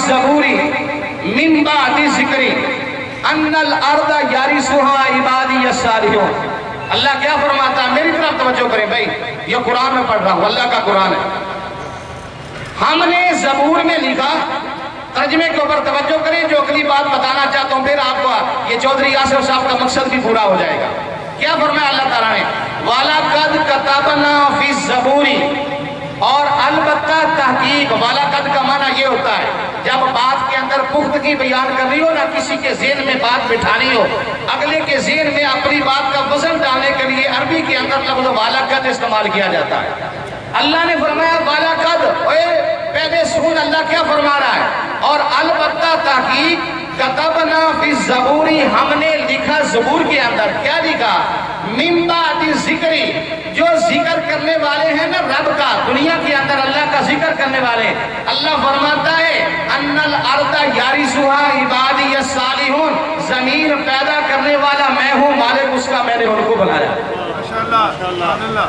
الزبور من بعد ذکر ان الارض یرثها عبادی الصالحون۔ اللہ کیا فرماتا ہے؟ میری طرف توجہ کریں بھائی، یہ قرآن میں پڑھ رہا ہوں، اللہ کا قرآن ہے۔ ہم نے زبور میں لکھا، ترجمے کے اوپر توجہ کریں، جو اگلی بات بتانا چاہتا ہوں، پھر آپ کو یہ چودھری یاسر صاحب کا مقصد بھی پورا ہو جائے گا۔ کیا فرمایا اللہ تعالیٰ نے؟ وَلَقَدْ كَتَبْنَا فِي الزَّبُورِ، اور البتہ تحقیق، وَلَقَدْ کا معنی یہ ہوتا ہے جب بات کے اندر پختگی بیان کرنی ہو، نہ کسی کے ذہن میں بات بٹھانی ہو، اگلے کے ذہن میں اپنی بات کا وزن ڈالنے کے لیے عربی کے اندر لفظ وَلَقَدْ استعمال کیا جاتا ہے۔ اللہ نے فرمایا وَلَقَدْ، پہلے سن اللہ کیا فرما رہا ہے، اور البتہ تحقیق کتبنا فی الزبور، ہم نے لکھا زبور کے اندر، کیا لکھا؟ من بعد ذکر، جو ذکر کرنے والے ہیں نا رب کا، دنیا کے اندر اللہ کا ذکر کرنے والے، اللہ فرماتا ہے ان الارض یرثها عبادی الصالحون، زمین پیدا کرنے والا میں ہوں، مالک اس کا میں نے ان کو بنایا۔ ماشاءاللہ۔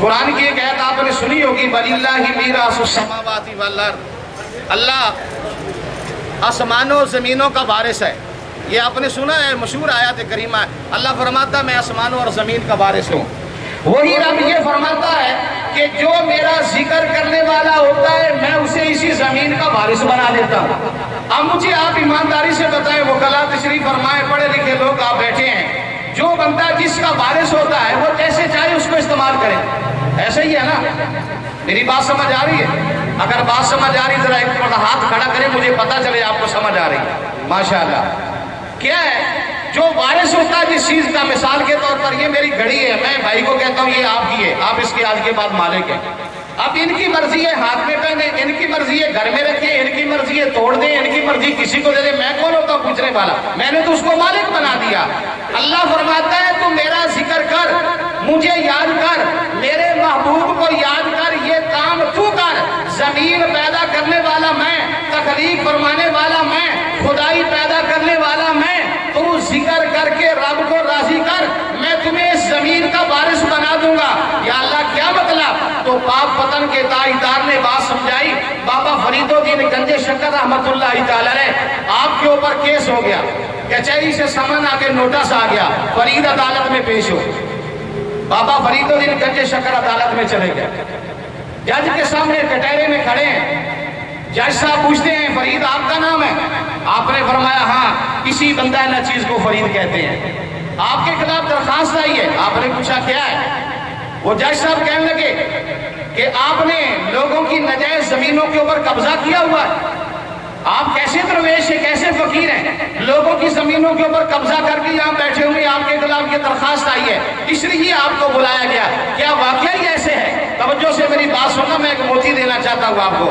قرآن کی ایک آیت آپ نے سنی ہوگی، وَلِلَّهِ مِيرَاثُ السَّمَاوَاتِ وَالْأَرْضِ، اللہ آسمانوں زمینوں کا وارث ہے۔ یہ آپ نے سنا ہے، مشہور آیت کریمہ ہے، اللہ فرماتا ہے میں آسمانوں اور زمین کا وارث ہوں۔ وہی رب یہ فرماتا ہے کہ جو میرا ذکر کرنے والا ہوتا ہے میں اسے اسی زمین کا وارث بنا دیتا ہوں۔ اب مجھے آپ ایمانداری سے بتائیں، وکلا تشریف فرمائے، پڑھے لکھے لوگ آپ بیٹھے ہیں، جو بندہ جس کا وارث ہوتا ہے وہ جیسے چاہے اس کو استعمال کرے، ایسے ہی ہے نا؟ میری بات سمجھ آ رہی ہے؟ اگر بات سمجھ آ رہی ذرا ایک مرتبہ ہاتھ کھڑا کریں، مجھے پتا چلے آپ کو سمجھ آ رہی ہے۔ ماشاءاللہ۔ کیا ہے جو وارث ہوتا ہے جس چیز کا، مثال کے طور پر یہ میری گھڑی ہے، میں بھائی کو کہتا ہوں یہ آپ کی ہے، آپ اس کے آج کے بعد مالک ہیں۔ اب ان کی مرضی ہے ہاتھ میں پہنے، ان کی مرضی ہے گھر میں رکھیں، ان کی مرضی ہے توڑ دیں، ان کی مرضی کسی کو دے دیں، میں کون ہوتا ہوں پوچھنے والا؟ میں نے تو اس کو مالک بنا دیا۔ اللہ فرماتا ہے تو میرا ذکر کر، مجھے یاد کر، میرے محبوب کو یاد کر، یہ کام تو کر۔ زمین پیدا کرنے والا میں، تخلیق فرمانے والا میں، خدائی پیدا کرنے والا میں، تو ذکر کر کے رب کو راضی کر، میں تمہیں اس زمین کا وارث بنا دوں گا۔ یا اللہ کیا مطلب؟ تو پاک پتن کے تاجدار نے بات سمجھائی۔ بابا فرید الدین گنج شکر رحمت اللہ تعالی علیہ، آپ کے اوپر کیس ہو گیا، کچہری سے سمن آگے نوٹس آ گیا، فرید عدالت میں پیش ہو۔ بابا فرید الدین گنج شکر عدالت میں چلے گئے، جج کے سامنے کٹہرے میں کھڑے ہیں، جج صاحب پوچھتے ہیں فرید آپ کا نام ہے؟ آپ نے فرمایا ہاں، اسی بندہ نہ چیز کو فرید کہتے ہیں، آپ کے خلاف درخواست آئی ہے۔ آپ نے پوچھا کیا ہے؟ وہ جج صاحب کہنے لگے کہ آپ نے لوگوں کی نجائز زمینوں کے اوپر قبضہ کیا ہوا ہے، آپ کیسے درویش ہیں، کیسے فقیر ہیں، لوگوں کی زمینوں کے اوپر قبضہ کر کے یہاں بیٹھے ہوئے، آپ کے خلاف یہ درخواست آئی ہے، اس لیے آپ کو بلایا گیا۔ کیا واقعی ایسے ہے؟ توجہ سے میری بات سننا، میں ایک موتی دینا چاہتا ہوں آپ کو۔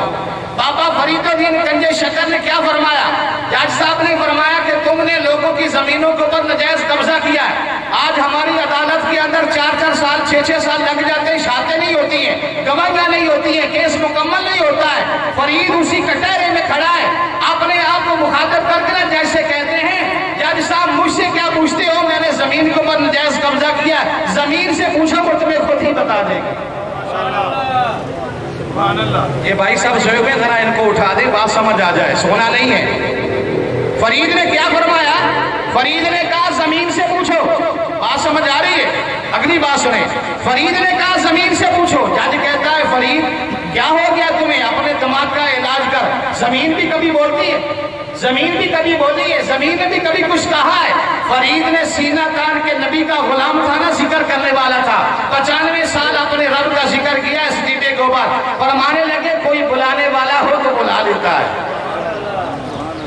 بابا فرید الدین گنج شکر نے کیا فرمایا؟ جج صاحب نے فرمایا کہ تم نے لوگوں کی زمینوں کے اوپر نجائز قبضہ کیا ہے، آج ہماری عدالت کے اندر 4 سال 6 سال لگ جاتے ہیں، شادیں نہیں ہوتی ہیں، گواہیاں نہیں ہوتی ہیں، کیس مکمل نہیں ہوتا ہے۔ فرید اسی کٹہرے میں کھڑا ہے، اپنے آپ کو مخاطب کر کے جج سے کہتے ہیں جج صاحب مجھ سے کیا پوچھتے ہو، میں نے زمین کے اوپر نجائز قبضہ کیا، زمین سے پوچھو وہ تمہیں خود ہی بتا دے گا۔ یہ بھائی صاحب سوئے ہوئے، ذرا ان کو اٹھا دے، بات سمجھ آ جائے، سونا نہیں ہے۔ فرید نے کیا فرمایا؟ فرید نے کہا زمین سے پوچھو، بات سمجھ آ رہی ہے؟ اگلی بات سنیں، فرید نے کہا زمین سے پوچھو۔ جج کہتا ہے فرید کیا ہو گیا تمہیں، اپنے دماغ کا علاج کر، زمین بھی کبھی بولتی ہے، زمین بھی کبھی بولی ہے، زمین نے بھی کبھی کچھ کہا ہے؟ فرید نے سینہ تان کے نبی کا غلام تھا نا، ذکر کرنے والا تھا، 95 سال اپنے رب کا ذکر کیا اس ڈیٹے کے اوپر، فرمانے لگے کوئی بلانے والا ہو تو بلا لیتا ہے،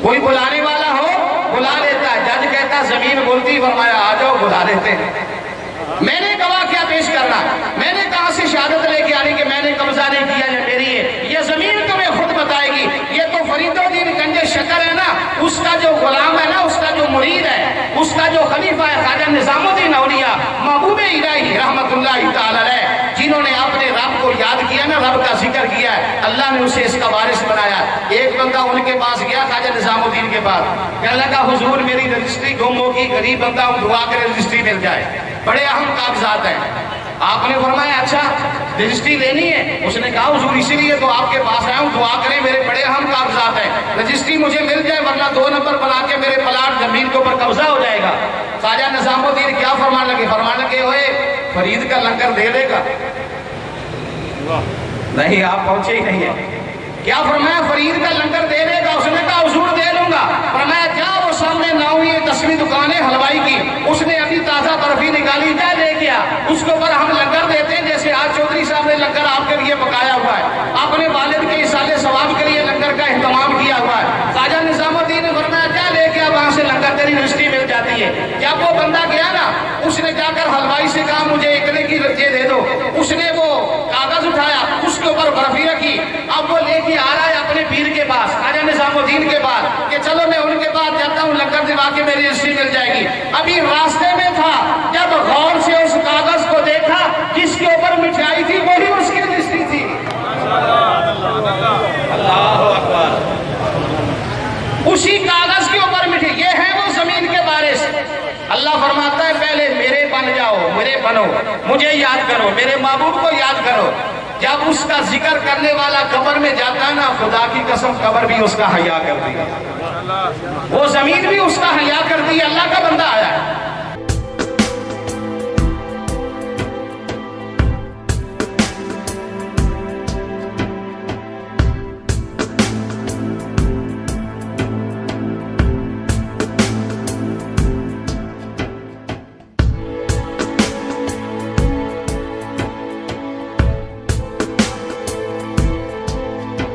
کوئی بلانے والا ہو بلا لیتا ہے۔ جج کہتا زمین بولتی، فرمایا آ جاؤ بلا لیتے ہیں۔ میں نے گواہ کیا پیش کرنا، میں نے کہاں سے شہادت لے کے آنی کہ میں نے قبضہ نہیں کیا، یہ میری ہے، یہ زمین تمہیں خود بتائے گی۔ یہ تو فرید الدین گنج شکر ہے نا، اس کا جو غلام ہے نا، اس کا جو مرید ہے، اس کا جو خلیفہ ہے خواجہ نظام الدین اولیاء محبوب الہی رحمت اللہ تعالی علیہ، جنہوں نے اپنے رب کو یاد کیا نا، رب کا ذکر کیا ہے، اللہ نے اسے اس کا وارث بنایا۔ ایک بندہ ان کے پاس گیا خواجہ نظام الدین کے پاس، کہنے لگا حضور میری رجسٹری گم ہوگی، غریب بندہ ہوں، دعا کرے رجسٹری مل جائے، بڑے اہم کاغذات ہیں۔ آپ نے فرمایا اچھا رجسٹری لینی ہے؟ اس نے کہا حضور اسی لیے تو آپ کے پاس آیا ہوں، دعا کریں میرے بڑے اہم کاغذات ہیں، رجسٹری مجھے مل جائے ورنہ 2 نمبر بنا کے میرے پلاٹ زمین کے اوپر قبضہ ہو جائے گا۔ خواجہ نظام الدین کیا فرمانے لگے؟ فرمانے لگے اوئے فرید کا لنگر دے دے گا؟ نہیں آپ پہنچے ہی نہیں ہیں۔ کیا فرمایا؟ فرید کا لنگر دے دے گا؟ اس نے کہا حضور دے لوں گا۔ فرمایا جا وہ سامنے ناوی 10ویں دکان ہے حلوائی کی، اس نے ابھی تازہ برفی نکالی، جا لے گیا، اس کے اوپر ہم لنگر دیتے ہیں جیسے آج چودھری صاحب نے لنگر آپ کے لیے پکایا ہوا ہے، اپنے والد کے اصالے ثواب کے لیے لنگر کا اہتمام کیا ہوا ہے۔ خواجہ نظام الدین نے فرمایا جا لے گیا، وہاں سے لنگر تیری رجسٹری مل جاتی ہے۔ جب وہ بندہ گیا نا، اس نے جا کر حلوائی سے کہا مجھے اتنے کی رجے دے دو، اس نے وہ کاغذ اٹھایا، اس کے اوپر برفی رکھی، اب وہ لے کے آ رہا ہے اپنے پیر کے پاس، خواجہ نظام الدین کے پاس، کہ چلو میں ان کے پاس جاتا ہوں، لنگر دبا کے میری رجسٹری مل جائے گی۔ ابھی راستے میں تھا، جب غور سے اس کاغذ کو دیکھا جس کے اوپر مٹھائی تھی وہی اس کی رجسٹری تھی۔ اللہ اکبر! اسی کاغذ کے اوپر مٹھائی، یہ ہے وہ زمین کے وارث۔ اللہ فرماتا ہے پہلے میرے بن جاؤ، میرے بنو، مجھے یاد کرو، میرے محبوب کو یاد کرو۔ جب اس کا ذکر کرنے والا قبر میں جاتا ہے نا، خدا کی قسم قبر بھی اس کا حیا کرتی ہے، وہ زمین بھی اس کا حیا کرتی ہے۔ اللہ کا بندہ ہے